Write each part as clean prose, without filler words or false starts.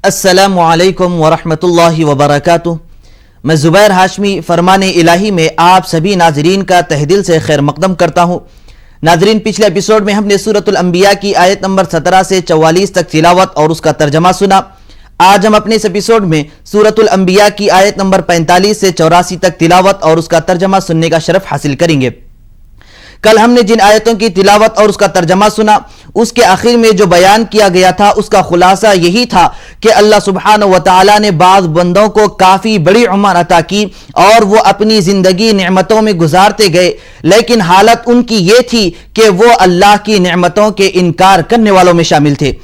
अस्सलामु अलैकुम वरहमतुल्लाहि वबरकातुह। मैं ज़ुबैर हाशमी फरमान इलाही में आप सभी नाजरीन का तहदिल से खैर मकदम करता हूँ। नाजरीन, पिछले एपिसोड में हमने सूरतुल अंबिया की आयत नंबर 17 से 44 तक तिलावत और उसका तर्जमा सुना। आज हम अपने इस एपिसोड में सूरतुल अंबिया की आयत नंबर 45 से 84 तक तिलावत और उसका तर्जमा सुनने का शरफ हासिल करेंगे। कल हमने जिन आयतों की तिलावत और उसका तर्जमा सुना, उसके आखिर में जो बयान किया गया था उसका खुलासा यही था कि अल्लाह सुब्हानहु व तआला ने बाज़ बंदों को काफ़ी बड़ी उम्र अता की और वो अपनी ज़िंदगी नेमतों में गुजारते गए, लेकिन हालत उनकी ये थी कि वो अल्लाह की नेमतों के इनकार करने वालों में शामिल थे।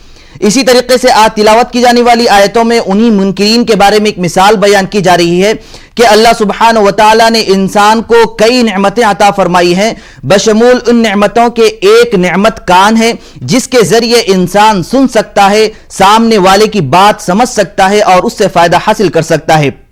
इसी तरीके से आज तिलावत की जाने वाली आयतों में उन्हीं मुनकिरीन के बारे में एक मिसाल बयान की जा रही है कि अल्लाह सुब्हानहु व तआला ने इंसान को कई नेमतें अता फरमाई हैं। बशमूल उन नेमतों के एक नेमत कान है जिसके जरिए इंसान सुन सकता है, सामने वाले की बात समझ सकता है और उससे फायदा हासिल कर सकता है।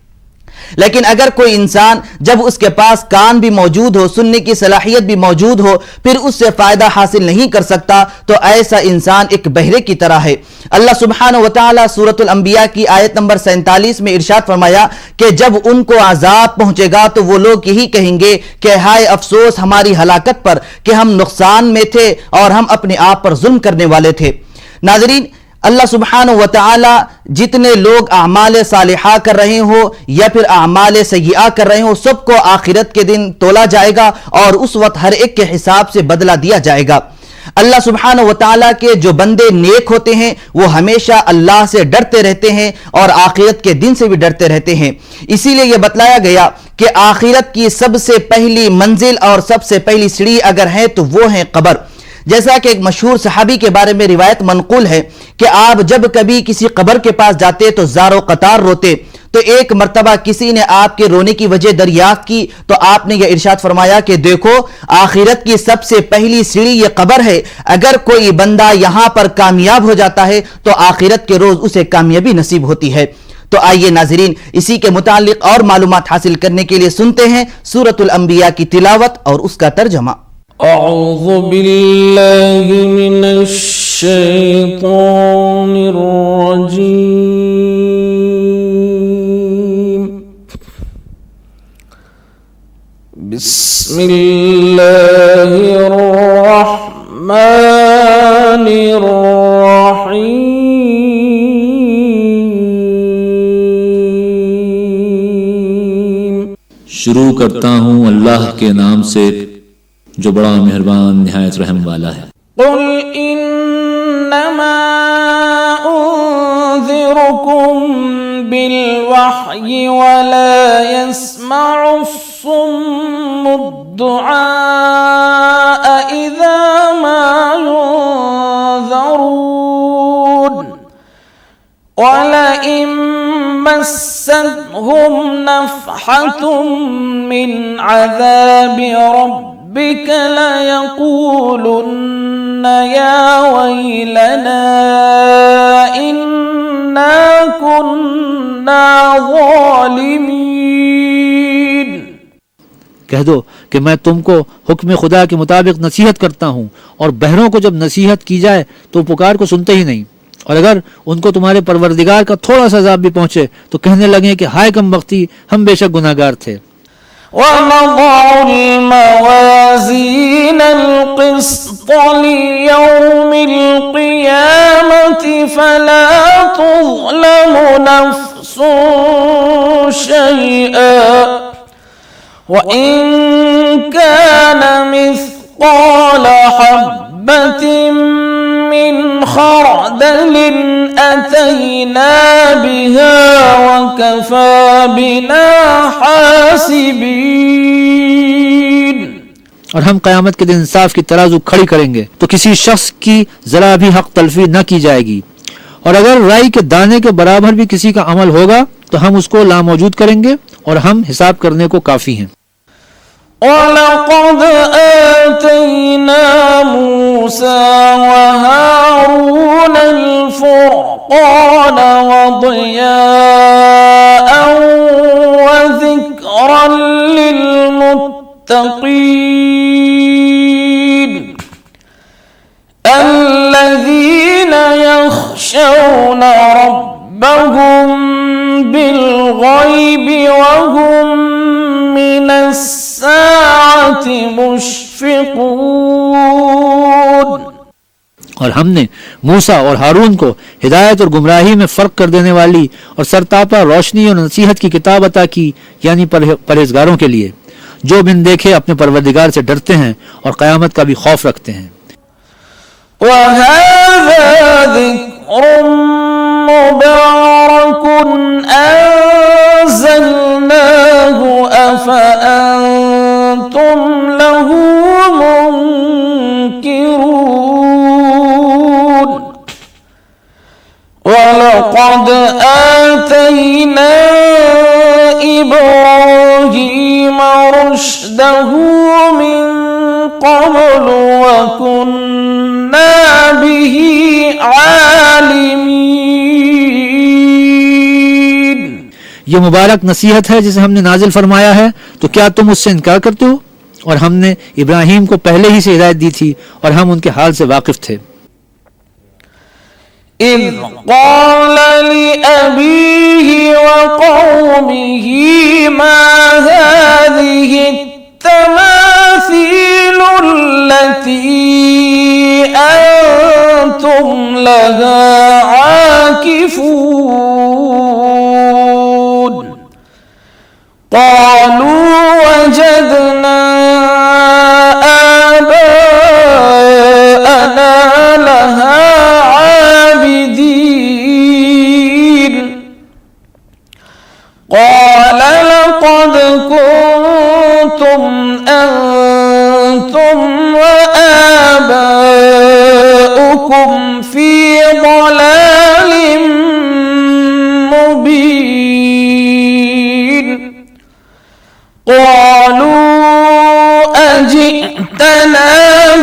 लेकिन अगर कोई इंसान जब उसके पास कान भी मौजूद हो, सुनने की सलाहियत भी मौजूद हो, फिर उससे फायदा हासिल नहीं कर सकता, तो ऐसा इंसान एक बहरे की तरह है। अल्लाह सुब्हानहु व तआला सूरतुल अंबिया की आयत नंबर 47 में इरशाद फरमाया कि जब उनको अजाब पहुंचेगा तो वो लोग यही कहेंगे कि हाय अफसोस हमारी हलाकत पर कि हम नुकसान में थे और हम अपने आप पर जुल्म करने वाले थे। नाज़रीन, अल्लाह सुब्हानहु व तआला जितने लोग आमाल सालिहा कर रहे हो या फिर आमाल सय्यिआ कर रहे हो, सबको आखिरत के दिन तोला जाएगा और उस वक्त हर एक के हिसाब से बदला दिया जाएगा। अल्लाह सुब्हानहु व तआला के जो बंदे नेक होते हैं वो हमेशा अल्लाह से डरते रहते हैं और आखिरत के दिन से भी डरते रहते हैं। इसीलिए यह बतलाया गया कि आखिरत की सबसे पहली मंजिल और सबसे पहली सीढ़ी अगर है तो वो है कब्र। जैसा कि एक मशहूर सहाबी के बारे में रिवायत मनकुल है कि आप जब कभी किसी कब्र के पास जाते तो ज़ारो कतार रोते, तो एक मर्तबा किसी ने आपके रोने की वजह दरियाफ्त की तो आपने यह इरशाद फरमाया कि देखो, आखिरत की सबसे पहली सीढ़ी ये कब्र है। अगर कोई बंदा यहां पर कामयाब हो जाता है तो आखिरत के रोज उसे कामयाबी नसीब होती है। तो आइए नाजरीन, इसी के मुतालिक और मालूमात हासिल करने के लिए सुनते हैं सूरतुल अंबिया की तिलावत और उसका तर्जमा। अऊज़ु बिल्लाहि मिनश शैतानिर रजीम। बिस्मिल्लाहिर रहमानिर रहीम। शुरू करता हूँ अल्लाह के नाम से जो बड़ा मेहरबान निहायत रहम वाला है। कुल इन्नमा उन्ज़िरुकुम बिल वह्यि वला यस्मउ सुम्मुद्दुआ इज़ा मा युन्ज़रून वला इन मस्सतहुम नफ़हतुम मिन अज़ाबि रब्बिक लयक़ूलुन्ना या वैलना इन्ना कुन्ना ज़ालिमीन। कह दो कि मैं तुमको हुक्म खुदा के मुताबिक नसीहत करता हूँ, और बहरों को जब नसीहत की जाए तो पुकार को सुनते ही नहीं, और अगर उनको तुम्हारे परवरदिगार का थोड़ा सा अज़ाब भी पहुंचे तो कहने लगे कि हाय कम बख्ती, हम बेशक गुनाहगार थे। वनज़अुल मवाज़ीनल क़िस्त लियौमिल क़ियामति फला तुज़लमु नफ़्सुन शैअन व इन कान मिस्क़ाल हब्बतिन मिन खरदलिन अतैना बिहा व कफ़ा बिना हासिबीन। और हम क़यामत के दिन इंसाफ की तराजू खड़ी करेंगे तो किसी शख्स की जरा भी हक तलफी न की जाएगी, और अगर राई के दाने के बराबर भी किसी का अमल होगा तो हम उसको लामौजूद करेंगे और हम हिसाब करने को काफी हैं। वलक़द आतैना मूसा व हारूनल फ़ुरक़ान व ज़ियाअन व ज़िक्रन लिलमुत्तक़ीन الذين يخشون ربهم بالغيب وهم من الساعة مشفقون। और हमने मूसा और हारून को हिदायत और गुमराही में फ़र्क कर देने वाली और सरतापा रोशनी और नसीहत की किताब अता की, यानी परहेजगारों के लिए जो बिन देखे अपने परवरदिगार से डरते हैं और क़यामत का भी खौफ रखते हैं। وهذا ذكر مبارك أنزلناه أفأنتم له منكرون ولقد آتينا إبراهيم رشده من قبل وكنا به عالمين। ये मुबारक नसीहत है जिसे हमने नाजिल फरमाया है, तो क्या तुम उससे इनकार करते हो? और हमने इब्राहिम को पहले ही से हिदायत दी थी और हम उनके हाल से वाकिफ थे। إذ قال لأبيه وقومه ما هذه التماثيل التي أنتم لها عاكفون قالوا وجدنا آباءنا لها عابدين قال لقد كنتم أنتم وآباؤكم في ضلال مبين قالوا أجئتنا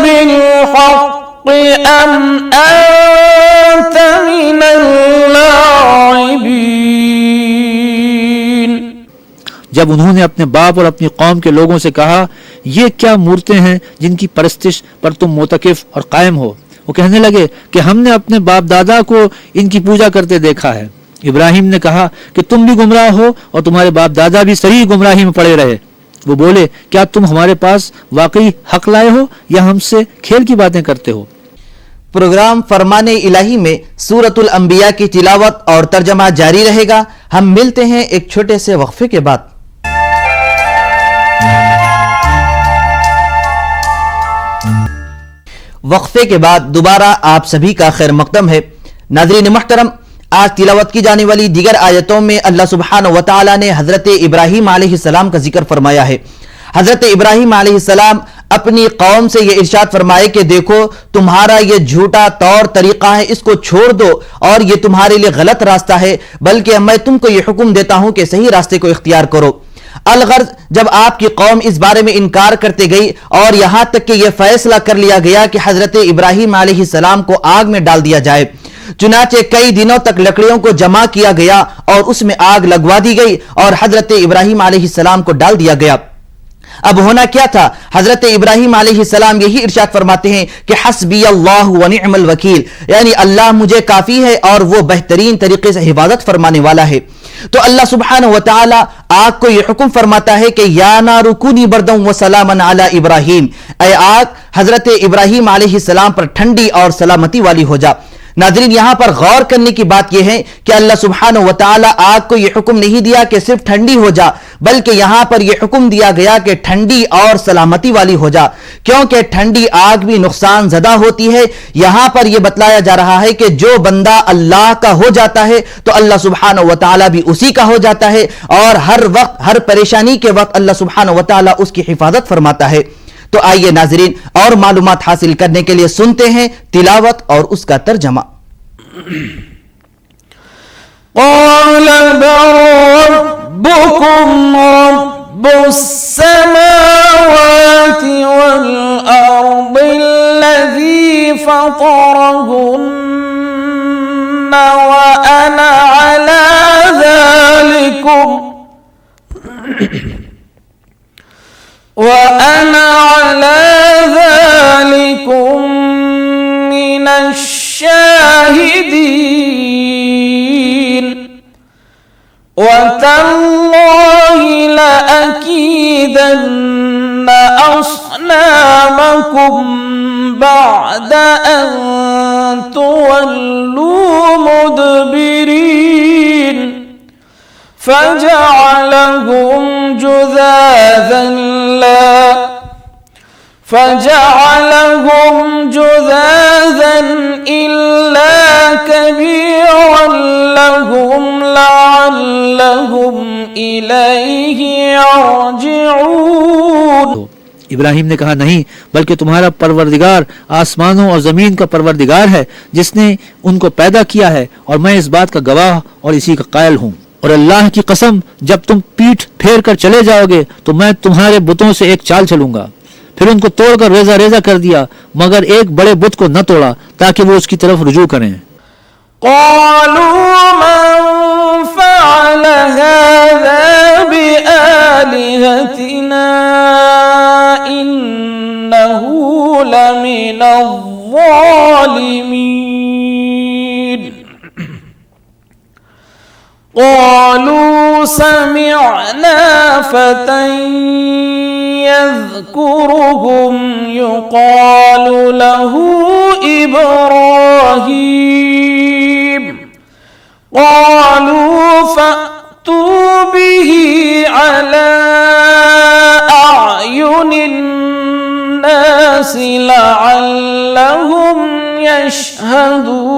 بالحق أم أنت من اللاعبين। जब उन्होंने अपने बाप और अपनी कौम के लोगों से कहा, ये क्या मूर्तें हैं जिनकी परस्तिश पर तुम मोतकिफ और कायम हो? वो कहने लगे कि हमने अपने बाप दादा को इनकी पूजा करते देखा है। इब्राहिम ने कहा कि तुम भी गुमराह हो और तुम्हारे बाप दादा भी सही गुमराही में पड़े रहे। वो बोले, क्या तुम हमारे पास वाकई हक लाए हो या हमसे खेल की बातें करते हो? प्रोग्राम फरमाने इलाही में सूरतुल अंबिया की तिलावत और तर्जमा जारी रहेगा। हम मिलते हैं एक छोटे से वक्फे के बाद। वक्फे के बाद दोबारा आप सभी का खैर मकदम है। नाज़रीन मुहतरम, आज तिलावत की जाने वाली दीगर आयतों में अल्लाह सुब्हानहु व तआला ने हजरत इब्राहीम अलैहिस्सलाम का जिक्र फरमाया है। हजरत इब्राहीम अलैहिस्सलाम अपनी कौम से ये इरशाद फरमाए कि देखो, तुम्हारा ये झूठा तौर तरीका है, इसको छोड़ दो और ये तुम्हारे लिए गलत रास्ता है, बल्कि मैं तुमको ये हुक्म देता हूं कि सही रास्ते को इख्तियार करो। अलगर्ज जब आपकी कौम इस बारे में इनकार करते गई और यहां तक कि यह फैसला कर लिया गया कि हजरत इब्राहीम अलैहिस्सलाम को आग में डाल दिया जाए, चुनाचे कई दिनों तक लकड़ियों को जमा किया गया और उसमें आग लगवा दी गई और हजरत इब्राहीम अलैहिस्सलाम को डाल दिया गया। अब होना क्या था? हजरत इब्राहीम अलैहिस्सलाम यही इरशाद फरमाते हैं कि हस्बी अल्लाह व निअमल वकील, यानी अल्लाह मुझे काफी है और वो बेहतरीन तरीके से हिफाजत फरमाने वाला है। तो अल्लाह सुब्हानहु व तआला आग को यह हुक्म फरमाता है कि या नारु कुनी बरदम व सलामन अला इब्राहीम, ऐ आग हजरत इब्राहीम अलैहिस्सलाम पर ठंडी और सलामती वाली हो जा। नाज़रीन, यहां पर गौर करने की बात यह है कि अल्लाह सुब्हानहु व तआला आग को यह हुक्म नहीं दिया कि सिर्फ ठंडी हो जा, बल्कि यहां पर यह हुक्म दिया गया कि ठंडी और सलामती वाली हो जा, क्योंकि ठंडी आग भी नुकसान ज़दा होती है। यहां पर यह बतलाया जा रहा है कि जो बंदा अल्लाह का हो जाता है तो अल्लाह सुब्हानहु व तआला भी उसी का हो जाता है और हर वक्त हर परेशानी के वक्त अल्लाह सुब्हानहु व तआला उसकी हिफाजत फरमाता है। तो आइए नाजरीन, और मालूमात हासिल करने के लिए सुनते हैं तिलावत और उसका तर्जमा। قال بل ربكم رب السماوات والأرض الذي فطرهن وأنا على ذلكم من الشاهدين وتالله لأكيدن أصنامكم بعد أن تولوا مدبرين فجعلهم جذاذا إلا كبيرا لهم لعلهم إليه يرجعون। इब्राहिम ने कहा, नहीं, बल्कि तुम्हारा परवरदिगार आसमानों और जमीन का परवरदिगार है जिसने उनको पैदा किया है, और मैं इस बात का गवाह और इसी का कायल हूँ। और अल्लाह की कसम, जब तुम पीठ फेर कर चले जाओगे तो मैं तुम्हारे बुतों से एक चाल चलूंगा। फिर उनको तोड़कर रेजा रेजा कर दिया, मगर एक बड़े बुत को न तोड़ा ताकि वो उसकी तरफ रुजू करें। قالوا من فعل هذا بآلهتنا إنه لمن الظالمين قالوا سمعنا فتى يذكرهم يقال له إبراهيم قالوا فأتوا به على أعين الناس لعلهم يشهدون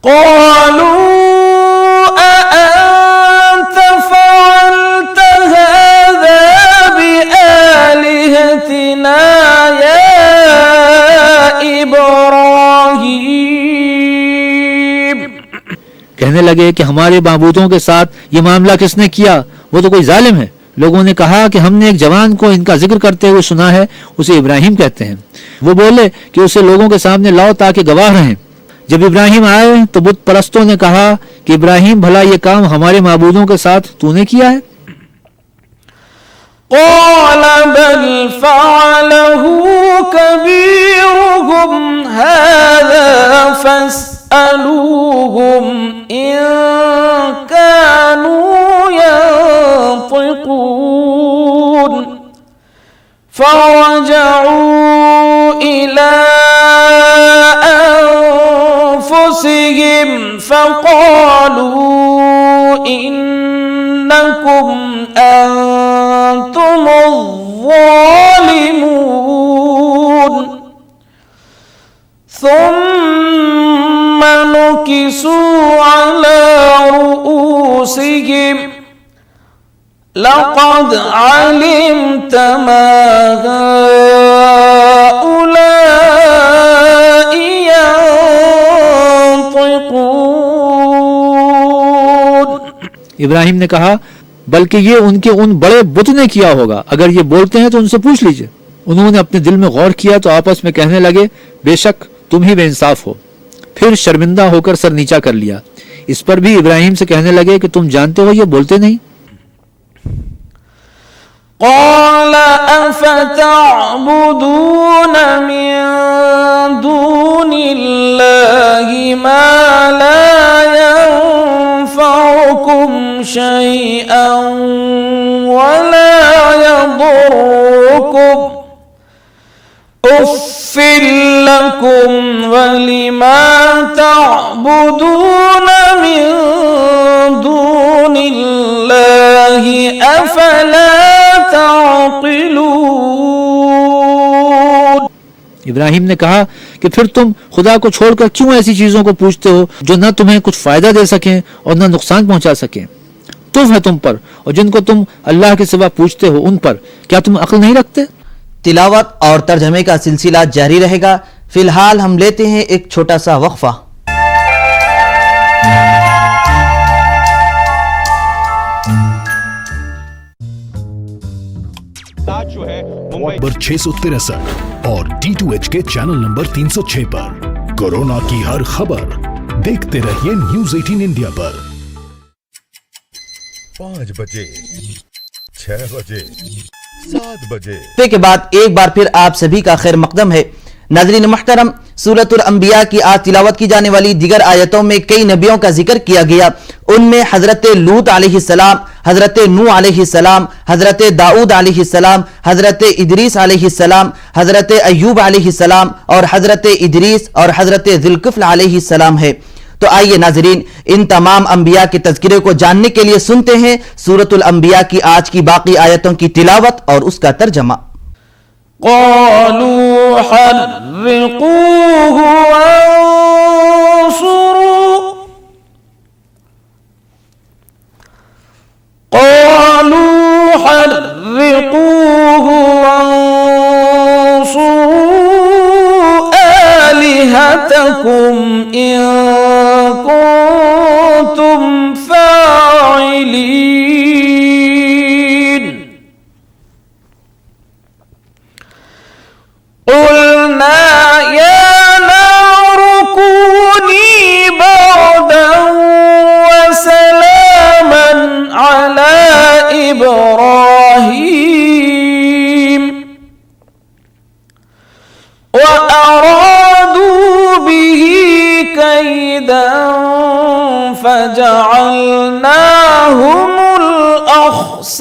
قالوا أأنت فعلت هذا بآلهتنا يا إبراهيم। कहने लगे कि हमारे माबूदों के साथ ये मामला किसने किया, वो तो कोई जालिम है। लोगों ने कहा कि हमने एक जवान को इनका जिक्र करते हुए सुना है, उसे इब्राहिम कहते हैं। वो बोले कि उसे लोगों के सामने लाओ ताकि गवाह रहें। जब इब्राहिम आए तो बुत परस्तों ने कहा कि इब्राहिम, भला ये काम हमारे माबूदों के साथ तूने किया है? قال بل فعله كبيرهم هذا فاسألوهم إن كانوا ينطقون فرجعوا إلى أنفسهم فقالوا إنكم أنتم الظالمون ثم نكسوا على رؤوسهم لقد علمت ما هؤلاء ينطقون। इब्राहिम ने कहा, बल्कि ये उनके उन बड़े बुत ने किया होगा। अगर ये बोलते हैं तो उनसे पूछ लीजिए। उन्होंने अपने दिल में गौर किया तो आपस में कहने लगे, बेशक तुम ही बेइंसाफ हो। फिर शर्मिंदा होकर सर नीचा कर लिया। इस पर भी इब्राहिम से कहने लगे कि तुम जानते हो ये बोलते नहीं। قال أفتعبدون من دون الله ما لا ينفعكم شيئا ولا يضركم أف لكم ولما تعبدون من دون الله أفلا تعقلون। इब्राहिम ने कहा कि फिर तुम खुदा को छोड़कर क्यों ऐसी चीजों को पूछते हो जो न तुम्हें कुछ फायदा दे सकें और न नुकसान पहुंचा सकें। तुम है तुम पर, और जिनको तुम अल्लाह के सिवा पूछते हो उन पर, क्या तुम अक्ल नहीं रखते? तिलावत और तर्जमे का सिलसिला जारी रहेगा। फिलहाल हम लेते हैं एक छोटा सा वक्फा। नंबर 663 और D2H के चैनल नंबर 306 पर कोरोना की हर खबर देखते रहिए न्यूज़ 18 इंडिया पर। 5 बजे, 6 बजे, 7 बजे के बाद एक बार फिर आप सभी का खैर मकदम है। नाज़रीन मुहतरम, सूरतुल अंबिया की आज तिलावत की जाने वाली दिगर आयतों में कई नबियों का जिक्र किया गया। उनमें हजरत लूत अलैहिस्सलाम, हजरत नूह अलैहिस्सलाम, हजरत दाऊद अलैहिस्सलाम, हजरत इदरीस अलैहिस्सलाम, हजरत अय्यूब अलैहिस्सलाम और हजरत इदरीस और हजरत ज़ुल्किफ्ल अलैहिस्सलाम है। तो आइए नाजरीन, इन तमाम अंबिया के तज़किरे को जानने के लिए सुनते हैं सूरतुल अंबिया की आज की बाकी आयतों की तिलावत और उसका तर्जमा। قالوا حرقوه وانصروا آلهتكم إن كنتم فاعلين قلنا يا نار كوني بردا وسلاما على إبراهيم وأرادوا به كيدا فجعلناهم الأخسرين।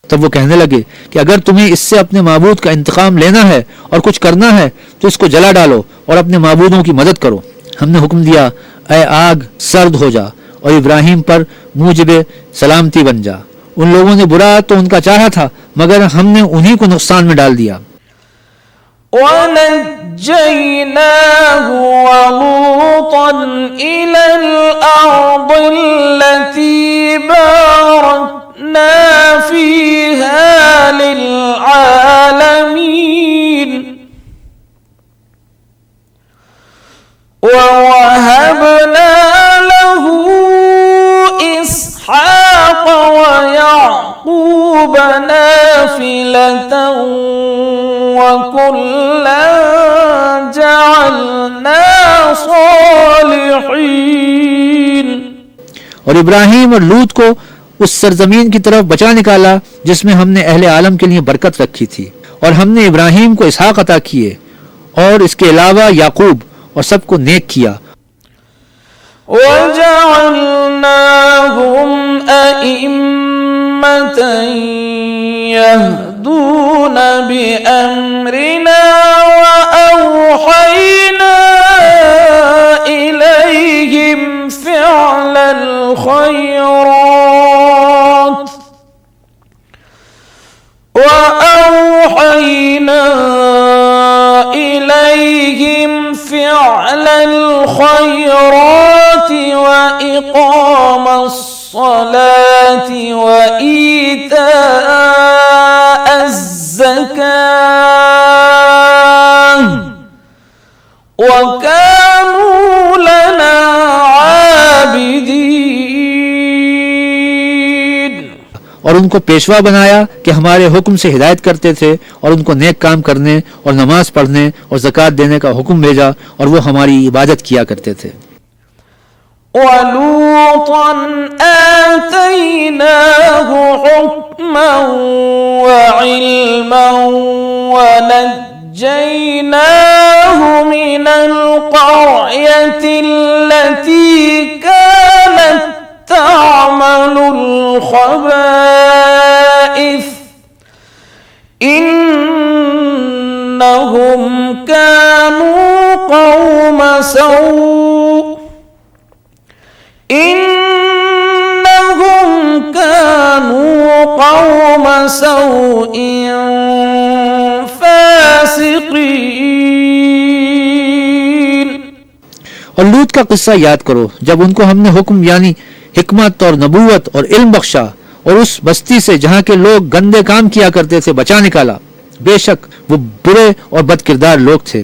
तब वो कहने लगे कि अगर तुम्हें इससे अपने माबूद का इंतकाम लेना है और कुछ करना है तो इसको जला डालो और अपने माबूदों की मदद करो। हमने हुक्म दिया, ऐ आग सर्द हो जा और इब्राहिम पर मूजिब सलामती बन जा। उन लोगों ने बुरा तो उनका चाहा था, मगर हमने उन्हीं को नुकसान में डाल दिया। ونجيناه ولوطا إلى الأرض التي باركنا فيها للعالمين ووهبنا له إسحاق ويعقوب نافلة وكلا جعلنا صالحين। और इब्राहिम और लूत को उस सरजमीन की तरफ बचा निकाला जिसमें हमने अहले आलम के लिए बरकत रखी थी, और हमने इब्राहिम को इसहाक अता किए और इसके अलावा याकूब और सबको नेक किया। وجعلناهم أئمة يهدون بأمرنا وأوحينا إليهم فعل الخيرات وإقام الصلاة وإيتاء الزكاة وكانوا لنا عابدين। और उनको पेशवा बनाया कि हमारे हुक्म से हिदायत करते थे, और उनको नेक काम करने और नमाज पढ़ने और ज़कात देने का हुक्म भेजा, और वो हमारी इबादत किया करते थे। वलूतन आतैनाहु हुक्मन व इल्मन व नज्जैनाहु मिनल क़र्यतिल्लती कानत तअमलुल ख़बाइस इन्नहुम कानू क़ौम सौء फासिकीन। और लूत का किस्सा याद करो जब उनको हमने हुक्म यानी हिकमत और नबूवत और इल्म बख्शा और उस बस्ती से जहाँ के लोग गंदे काम किया करते थे बचा निकाला। बेशक वो बुरे और बदकिरदार लोग थे।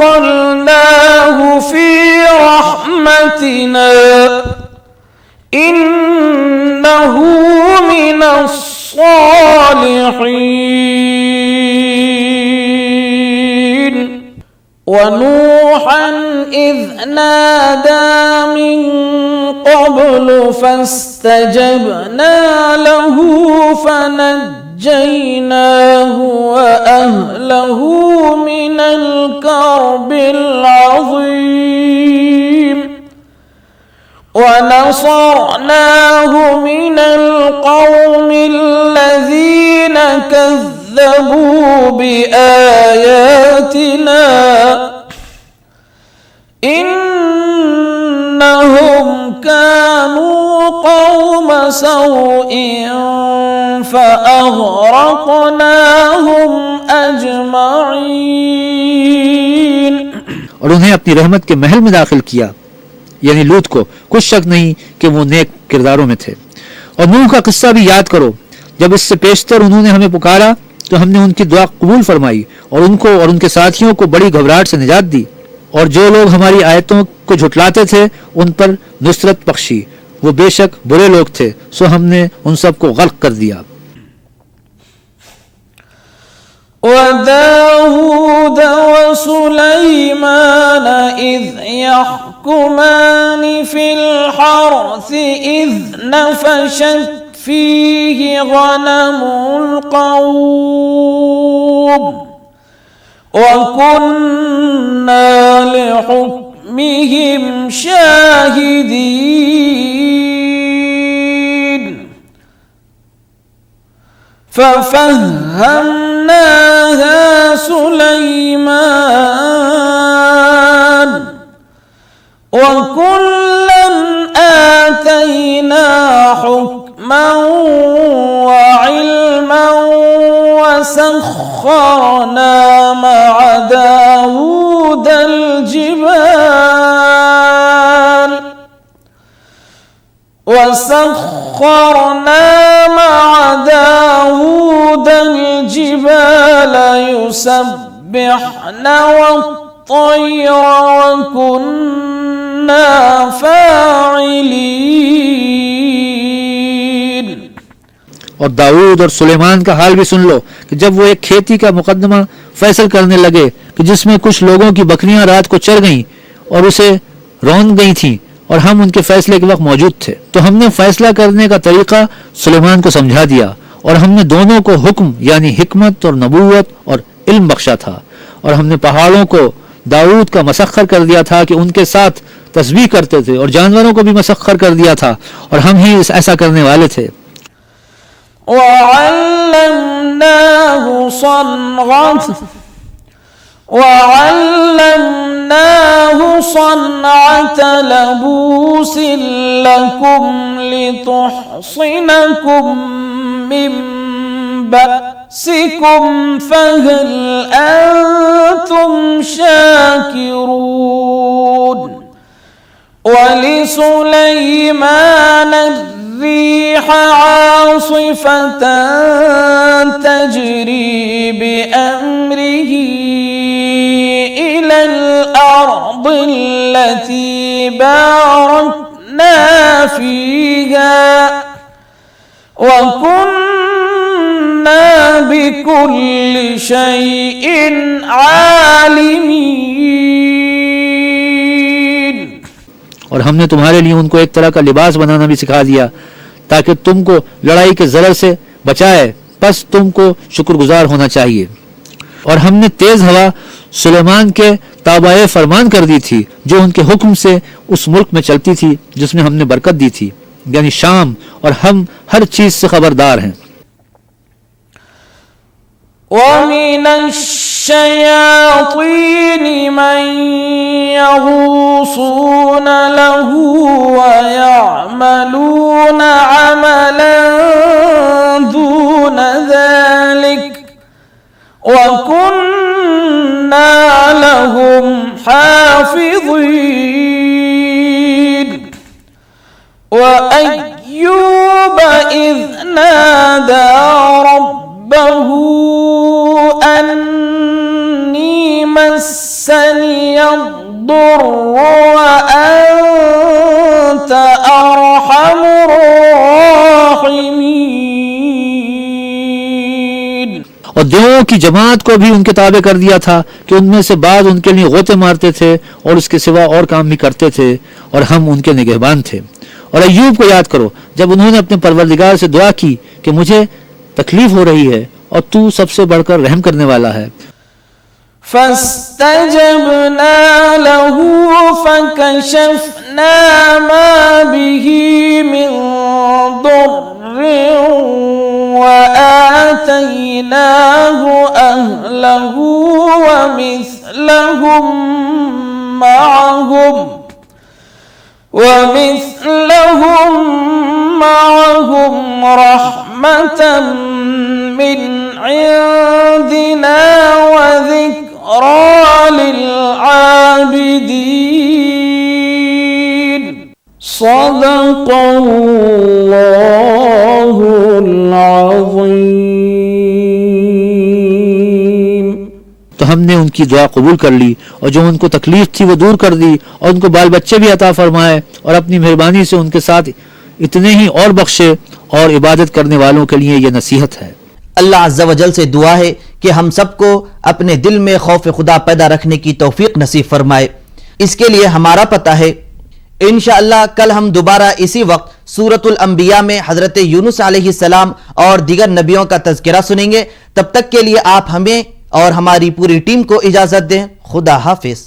वअदखलनाहु फी रहमतिना इन्नहु मिनस्सालिहीन। वनूहन इज़ नादा मिन قبل فاستجبنا له فنجيناه وأهله من الكرب العظيم ونصرناه من القوم الذين كذبوا بآياتنا إنهم كانوا قوم سوء فأغرقناهم أجمعين। और उन्हें अपनी रहमत के महल में दाखिल किया, यानी लूत को। कुछ शक नहीं कि वो नेक किरदारों में थे। और नूह का किस्सा भी याद करो, जब इससे पेशतर उन्होंने हमें पुकारा तो हमने उनकी दुआ कबूल फरमाई और उनको और उनके साथियों को बड़ी घबराहट से निजात दी। और जो लोग हमारी आयतों को झुटलाते थे उन पर नुसरत बख्शी। वो बेशक बुरे लोग थे, सो हमने उन सबको गर्क कर दिया। وداود وسليمان إذ يحكمان في الحرث إذ نفشت فيه غنم القوم وكنا لحكمهم شاهدين ففهمناها سليمان وكلا آتينا حكما وعلما وسخرنا مع داود الجبال يسبحن والطير وكنا فاعلين। और दाऊद और सुलेमान का हाल भी सुन लो कि जब वो एक खेती का मुकदमा फैसल करने लगे कि जिसमें कुछ लोगों की बकरियां रात को चर गईं और उसे रौंद गई थीं और हम उनके फैसले के वक्त मौजूद थे, तो हमने फैसला करने का तरीका सुलेमान को समझा दिया और हमने दोनों को हुक्म यानी हिकमत और नबूवत और इल्म बख्शा था। और हमने पहाड़ों को दाऊद का मसख्खर कर दिया था कि उनके साथ तस्बीह करते थे और जानवरों को भी मसख्खर कर दिया था और हम ही ऐसा करने वाले थे। وعلمناه صنعة لبوس لكم لتحصنكم من بأسكم فهل أنتم شاكرون؟ ولسليمان الريح عاصفة تجري بأمره إلى الأرض التي باركنا فيها وكنا بكل شيء عالمين। और हमने तुम्हारे लिए उनको एक तरह का लिबास बनाना भी सिखा दिया ताकि तुमको लड़ाई के जरर से बचाए, बस तुमको शुक्रगुजार होना चाहिए। और हमने तेज हवा सुलेमान के ताबाए फरमान कर दी थी जो उनके हुक्म से उस मुल्क में चलती थी जिसमें हमने बरकत दी थी, यानी शाम, और हम हर चीज से खबरदार हैं। ومن الشياطين من يغوصون له ويعملون عملا دون ذلك وكنا لهم حافظين। وأيوب إذ نادى ربه أني مسني الضر وأنت أرحم الراحمين। और देवों की जमात को भी उनके ताबे कर दिया था कि उनमें से बाद उनके लिए गोते मारते थे और उसके सिवा और काम भी करते थे और हम उनके निगहबान थे। और अय्यूब को याद करो जब उन्होंने अपने परवरदिगार से दुआ की कि मुझे तकलीफ हो रही है और तू सबसे बढ़कर रहम करने वाला है। فاستجبنا له فكشفنا ما به من ضر وآتيناه أهله ومثلهم معهم رحمة من عندنا وذكرى للعابدين صدق الله العظيم। तो हमने उनकी दुआ कबूल कर ली और जो उनको तकलीफ थी वो दूर कर दी और उनको बाल बच्चे भी अता फरमाए और अपनी मेहरबानी से उनके साथ इतने ही और बख्शे और इबादत करने वालों के लिए ये नसीहत है। अल्लाह अज़्ज़ा वजल से दुआ है कि हम सबको अपने दिल में खौफ खुदा पैदा रखने की तौफीक नसीब फरमाए। इसके लिए हमारा पता है इंशाअल्लाह कल हम दोबारा इसी वक्त सूरतुल अंबिया में हजरत यूनुस अलैहिस्सलाम और दीगर नबियों का तज़किरा सुनेंगे। तब तक के लिए आप हमें और हमारी पूरी टीम को इजाजत दें। खुदा हाफिज।